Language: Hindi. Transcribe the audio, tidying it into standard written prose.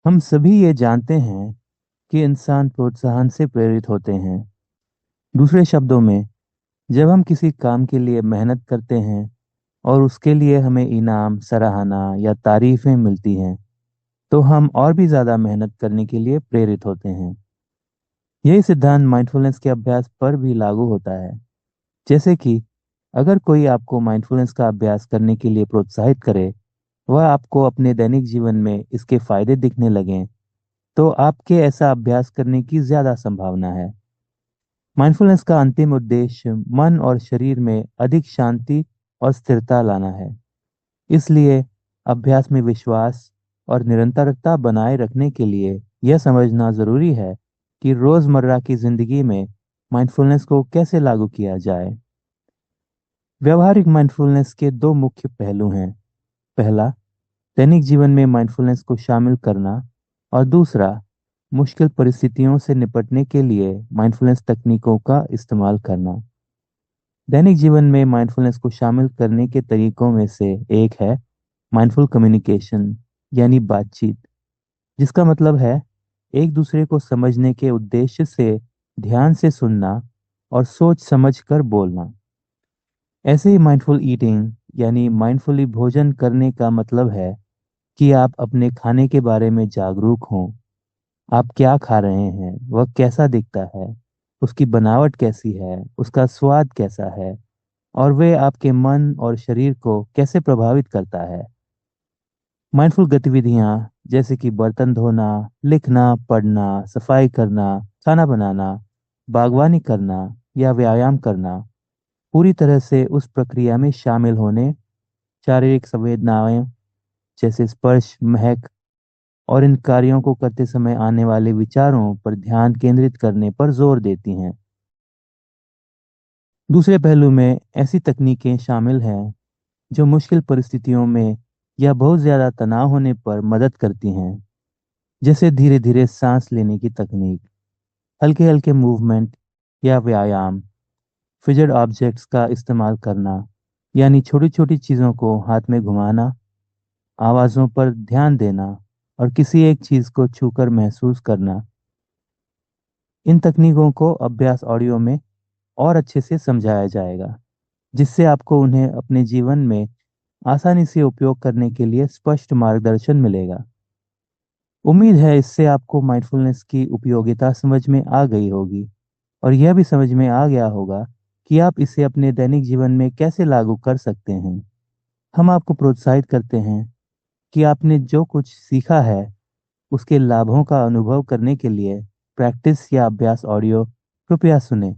हम सभी ये जानते हैं कि इंसान प्रोत्साहन से प्रेरित होते हैं। दूसरे शब्दों में, जब हम किसी काम के लिए मेहनत करते हैं और उसके लिए हमें इनाम, सराहना या तारीफें मिलती हैं, तो हम और भी ज्यादा मेहनत करने के लिए प्रेरित होते हैं। यही सिद्धांत माइंडफुलनेस के अभ्यास पर भी लागू होता है। जैसे कि अगर कोई आपको माइंडफुलनेस का अभ्यास करने के लिए प्रोत्साहित करे, वह आपको अपने दैनिक जीवन में इसके फायदे दिखने लगें, तो आपके ऐसा अभ्यास करने की ज्यादा संभावना है। माइंडफुलनेस का अंतिम उद्देश्य मन और शरीर में अधिक शांति और स्थिरता लाना है। इसलिए अभ्यास में विश्वास और निरंतरता बनाए रखने के लिए यह समझना जरूरी है कि रोजमर्रा की जिंदगी में माइंडफुलनेस को कैसे लागू किया जाए। व्यवहारिक माइंडफुलनेस के दो मुख्य पहलू हैं। पहला, दैनिक जीवन में माइंडफुलनेस को शामिल करना, और दूसरा, मुश्किल परिस्थितियों से निपटने के लिए माइंडफुलनेस तकनीकों का इस्तेमाल करना। दैनिक जीवन में माइंडफुलनेस को शामिल करने के तरीकों में से एक है माइंडफुल कम्युनिकेशन, यानी बातचीत, जिसका मतलब है एक दूसरे को समझने के उद्देश्य से ध्यान से सुनना और सोच समझ कर बोलना। ऐसे ही माइंडफुल ईटिंग, यानी माइंडफुली भोजन करने का मतलब है कि आप अपने खाने के बारे में जागरूक हों। आप क्या खा रहे हैं, वह कैसा दिखता है, उसकी बनावट कैसी है, उसका स्वाद कैसा है, और वे आपके मन और शरीर को कैसे प्रभावित करता है। माइंडफुल गतिविधियां जैसे कि बर्तन धोना, लिखना, पढ़ना, सफाई करना, खाना बनाना, बागवानी करना या व्यायाम करना पूरी तरह से उस प्रक्रिया में शामिल होने, शारीरिक संवेदनाएं जैसे स्पर्श, महक और इन कार्यों को करते समय आने वाले विचारों पर ध्यान केंद्रित करने पर जोर देती हैं। दूसरे पहलू में ऐसी तकनीकें शामिल हैं जो मुश्किल परिस्थितियों में या बहुत ज्यादा तनाव होने पर मदद करती हैं। जैसे धीरे धीरे सांस लेने की तकनीक, हल्के हल्के मूवमेंट या व्यायाम, फिजर ऑब्जेक्ट्स का इस्तेमाल करना, यानी छोटी छोटी चीजों को हाथ में घुमाना, आवाजों पर ध्यान देना और किसी एक चीज को छूकर महसूस करना। इन तकनीकों को अभ्यास ऑडियो में और अच्छे से समझाया जाएगा, जिससे आपको उन्हें अपने जीवन में आसानी से उपयोग करने के लिए स्पष्ट मार्गदर्शन मिलेगा। उम्मीद है इससे आपको माइंडफुलनेस की उपयोगिता समझ में आ गई होगी, और यह भी समझ में आ गया होगा कि आप इसे अपने दैनिक जीवन में कैसे लागू कर सकते हैं। हम आपको प्रोत्साहित करते हैं कि आपने जो कुछ सीखा है उसके लाभों का अनुभव करने के लिए प्रैक्टिस या अभ्यास ऑडियो कृपया सुने।